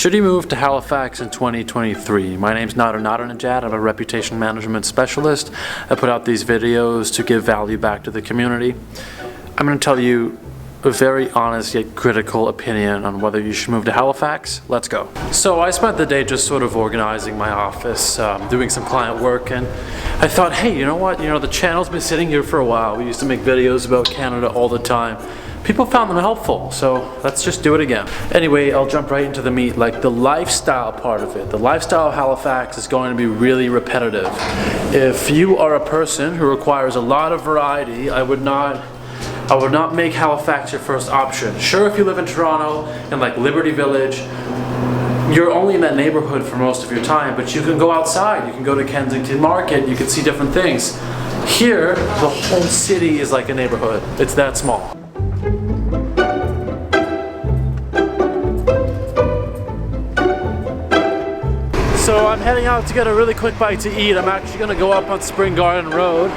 Should you move to Halifax in 2023? My name's Nader Nadernejad. I'm a reputation management specialist. I put out these videos to give value back to the community. I'm going to tell you a very honest yet critical opinion on whether you should move to Halifax. Let's go. So I spent the day just sort of organizing my office, doing some client work, and I thought, hey, you know what? The channel's been sitting here for a while. We used to make videos about Canada all the time. People found them helpful, so let's just do it again. Anyway, I'll jump right into the meat, like the lifestyle part of it. The lifestyle of Halifax is going to be really repetitive. If you are a person who requires a lot of variety, I would not make Halifax your first option. Sure, if you live in Toronto and like Liberty Village, you're only in that neighborhood for most of your time, but you can go outside, you can go to Kensington Market, you can see different things. Here, the whole city is like a neighborhood. It's that small. So I'm heading out to get a really quick bite to eat. I'm actually gonna go up on Spring Garden Road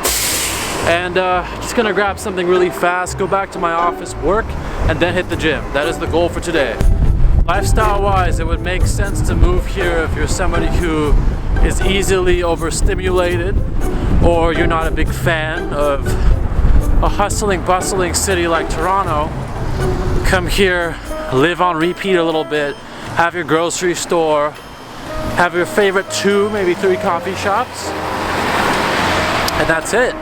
and just gonna grab something really fast, go back to my office, work, and then hit the gym. That is the goal for today. Lifestyle wise, it would make sense to move here if you're somebody who is easily overstimulated, or you're not a big fan of a hustling, bustling city like Toronto. Come here, live on repeat a little bit, have your grocery store, have your favorite 2, maybe 3 coffee shops, and that's it.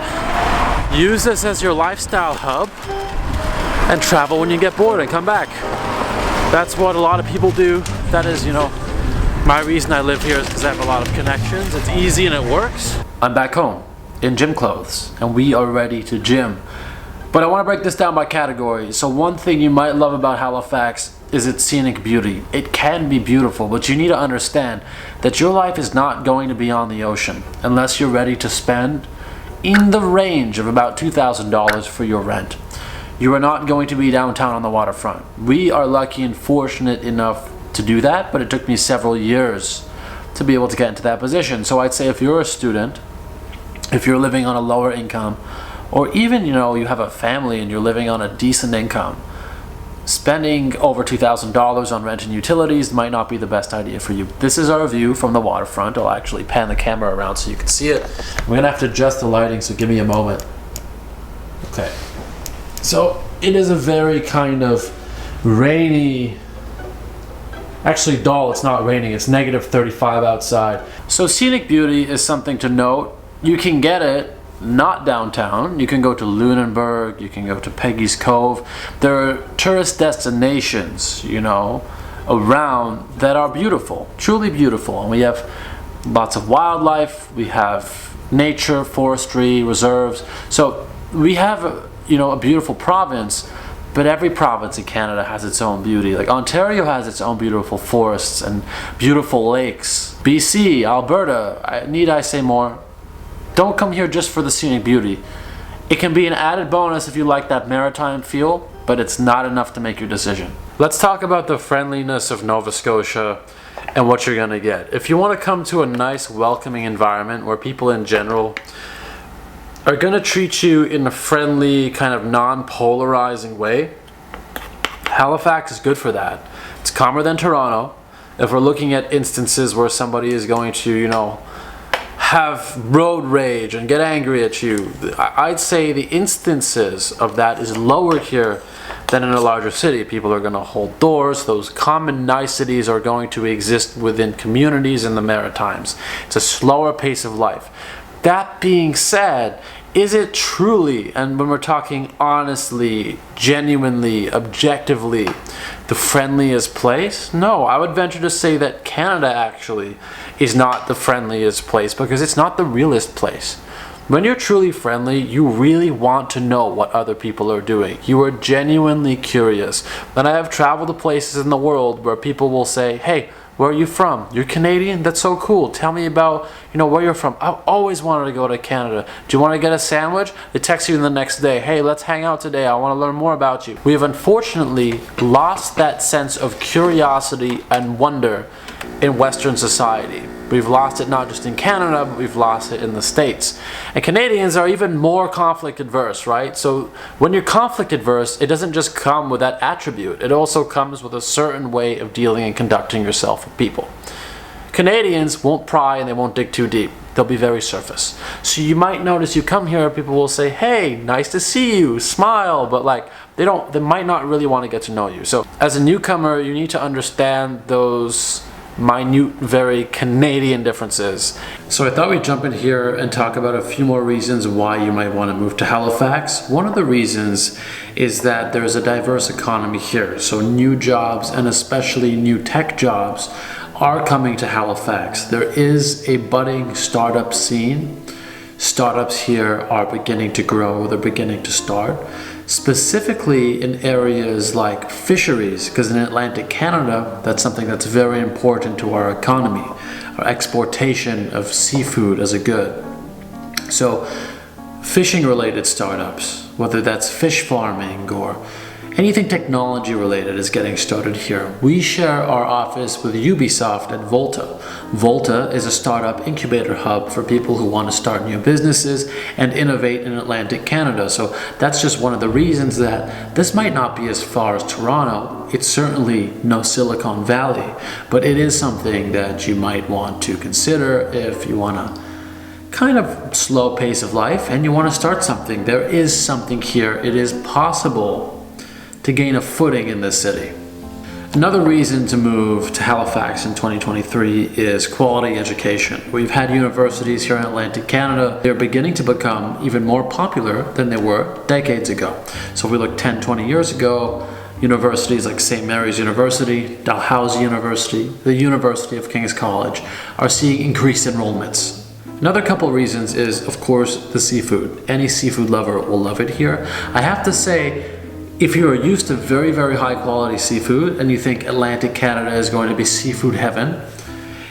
Use this as your lifestyle hub and travel when you get bored and come back. That's what a lot of people do. That is, my reason I live here is because I have a lot of connections. It's easy and it works. I'm back home in gym clothes and we are ready to gym. But I want to break this down by category. So one thing you might love about Halifax is its scenic beauty. It can be beautiful, but you need to understand that your life is not going to be on the ocean unless you're ready to spend in the range of about $2,000 for your rent. You are not going to be downtown on the waterfront. We are lucky and fortunate enough to do that, but it took me several years to be able to get into that position. So I'd say if you're a student, if you're living on a lower income, or even you have a family and you're living on a decent income, spending over $2,000 on rent and utilities might not be the best idea for you. This is our view from the waterfront. I'll actually pan the camera around so you can see it. We're gonna have to adjust the lighting, so give me a moment. Okay. So it is a very kind of rainy, actually dull, it's not raining, it's -35 outside. So Scenic Beauty is something to note. You can get it not downtown. You can go to Lunenburg, you can go to Peggy's Cove. There are tourist destinations, around that are beautiful, truly beautiful. And we have lots of wildlife, we have nature, forestry, reserves. So we have a beautiful province, but every province in Canada has its own beauty. Like Ontario has its own beautiful forests and beautiful lakes. BC, Alberta, need I say more? Don't come here just for the scenic beauty. It can be an added bonus if you like that maritime feel, but it's not enough to make your decision. Let's talk about the friendliness of Nova Scotia and what you're gonna get. If you wanna come to a nice, welcoming environment where people in general are gonna treat you in a friendly, kind of non-polarizing way, Halifax is good for that. It's calmer than Toronto. If we're looking at instances where somebody is going to, have road rage and get angry at you, I'd say the instances of that is lower here than in a larger city. People are going to hold doors. Those common niceties are going to exist within communities in the Maritimes. It's a slower pace of life. That being said, is it truly, and when we're talking honestly, genuinely, objectively, the friendliest place? No, I would venture to say that Canada actually is not the friendliest place because it's not the realest place. When you're truly friendly, you really want to know what other people are doing. You are genuinely curious. And I have traveled to places in the world where people will say, hey, where are you from? You're Canadian? That's so cool. Tell me about, where you're from. I've always wanted to go to Canada. Do you want to get a sandwich? They text you the next day. Hey, let's hang out today. I want to learn more about you. We have unfortunately lost that sense of curiosity and wonder in Western society. We've lost it not just in Canada, but we've lost it in the States. And Canadians are even more conflict adverse, right? So when you're conflict adverse, it doesn't just come with that attribute. It also comes with a certain way of dealing and conducting yourself with people. Canadians won't pry and they won't dig too deep. They'll be very surface. So you might notice you come here, people will say, hey, nice to see you, smile, but like they might not really want to get to know you. So as a newcomer, you need to understand those minute, very Canadian differences. So I thought we'd jump in here and talk about a few more reasons why you might want to move to Halifax. One of the reasons is that there's a diverse economy here. So new jobs, and especially new tech jobs, are coming to Halifax. There is a budding startup scene. Startups here are beginning to grow, they're beginning to start, specifically in areas like fisheries, because in Atlantic Canada, that's something that's very important to our economy, our exportation of seafood as a good. So fishing related startups, whether that's fish farming or anything technology related, is getting started here. We share our office with Ubisoft at Volta. Volta is a startup incubator hub for people who want to start new businesses and innovate in Atlantic Canada. So that's just one of the reasons that this might not be as far as Toronto. It's certainly no Silicon Valley, but it is something that you might want to consider if you want to kind of slow pace of life and you want to start something. There is something here. It is possible to gain a footing in this city. Another reason to move to Halifax in 2023 is quality education. We've had universities here in Atlantic Canada. They're beginning to become even more popular than they were decades ago. So if we look 10, 20 years ago, universities like St. Mary's University, Dalhousie University, the University of King's College are seeing increased enrollments. Another couple reasons is, of course, the seafood. Any seafood lover will love it here. I have to say, if you are used to very, very high quality seafood and you think Atlantic Canada is going to be seafood heaven,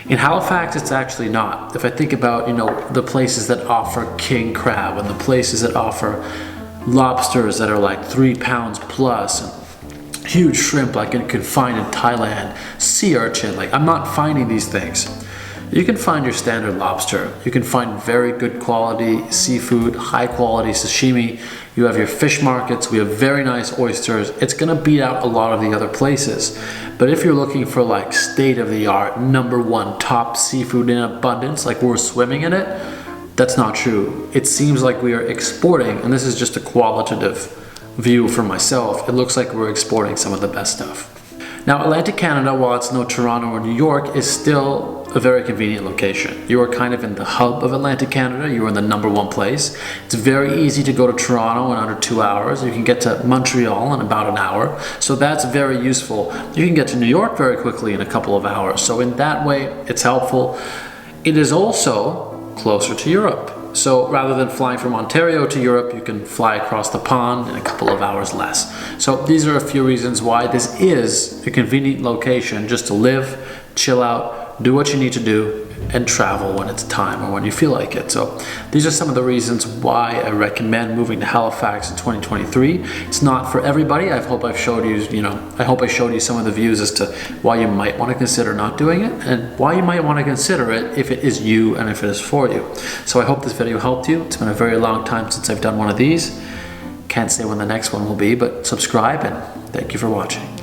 in Halifax it's actually not. If I think about, the places that offer king crab and the places that offer lobsters that are like 3 pounds plus, and huge shrimp like you can find in Thailand, sea urchin, like I'm not finding these things. You can find your standard lobster. You can find very good quality seafood, high quality sashimi. You have your fish markets. We have very nice oysters. It's gonna beat out a lot of the other places. But if you're looking for like state of the art, #1 top seafood in abundance, like we're swimming in it, that's not true. It seems like we are exporting, and this is just a qualitative view for myself, it looks like we're exporting some of the best stuff. Now, Atlantic Canada, while it's no Toronto or New York, is still a very convenient location. You are kind of in the hub of Atlantic Canada. You are in the #1 place. It's very easy to go to Toronto in under 2 hours. You can get to Montreal in about an hour. So that's very useful. You can get to New York very quickly in a couple of hours. So in that way, it's helpful. It is also closer to Europe. So rather than flying from Ontario to Europe, you can fly across the pond in a couple of hours less. So these are a few reasons why this is a convenient location just to live, chill out, do what you need to do, and travel when it's time or when you feel like it. So these are some of the reasons why I recommend moving to Halifax in 2023. It's not for everybody. I hope I showed you some of the views as to why you might want to consider not doing it and why you might want to consider it if it is you and if it is for you. So I hope this video helped you. It's been a very long time since I've done one of these. Can't say when the next one will be, but subscribe and thank you for watching.